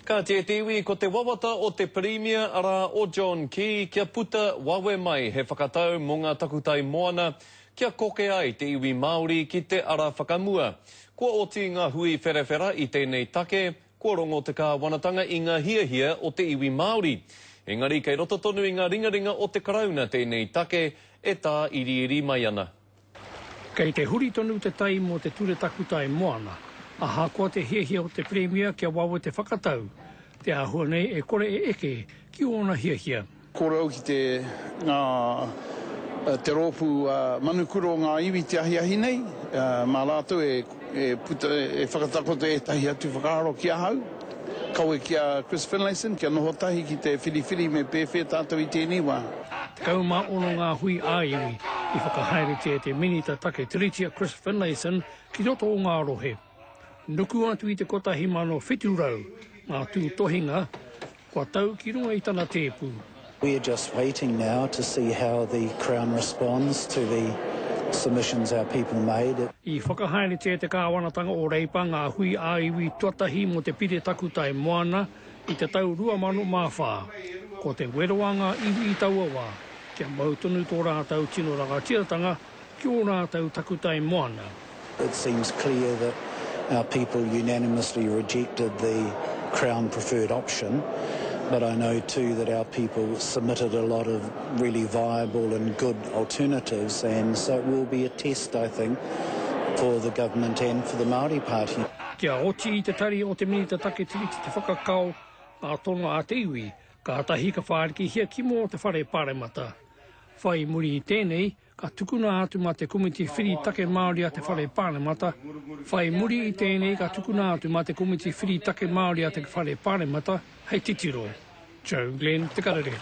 Ka te tiwi ko te wawata o te Premier ara o John Key kia puta wawe mai he whakatau mō ngā takutai moana kia koke ai te iwi Māori ki te ara whakamua. Kua oti ngā hui wherewhera i tēnei take, kua rongo te kāwanatanga i ngā hiahia o te iwi Māori. Engari kei roto tonu i ngā ringaringa o te karauna tēnei take e tā iri mai ana. Kei te huri tonu te tai mō te ture takutai moana. Aha koa te hiahia o te Premier kia wawe te whakatau. Te ahua nei e kore e eke ki ona hiahia. Kore au ki te rōpu manukuro ngā iwi te ahiahi nei. Mā rātou e whakatakoto e tahi atu whakaaro ki ahau. Kaue kia Chris Finlayson, kia noho tahi ki te whiriwhiri me pēwhē tātou i tēnei wā. Te kauma ono ngā hui āiwi i whakahaere te minita take tiritia Chris Finlayson ki roto o ngā rohe. Nuku atu i te kotahi mano whiturau, ngā tū tohinga, kua tau ki runga i tana tēpū. We're just waiting now to see how the Crown responds to the submissions our people made. I whakahaere te kāwanatanga o reipa ngā hui āiwi tuatahi mo te pire takutai moana i te tau 2024. Ko te weroanga iwi i taua wā, kia mautonu tō rātau tino rangatiratanga ki o rātau takutai moana. It seems clear that our people unanimously rejected the Crown preferred option, but I know too that our people submitted a lot of really viable and good alternatives, and so it will be a test, I think, for the government and for the Māori Party. Kia oti i te tari o te minita take tiriti te whakakau, ngā tono a te iwi, ka tahi ka whāriki hia kimo o te whare pāremata. Whai muri i tēnei, ka tukuna atu ma te komiti whiri take Māori a te whare pāremata. Whai muri i tēnei, ka tukuna atu ma te komiti whiri take Māori a te whare pāremata, hei titiro. Joe Glenn, te karere.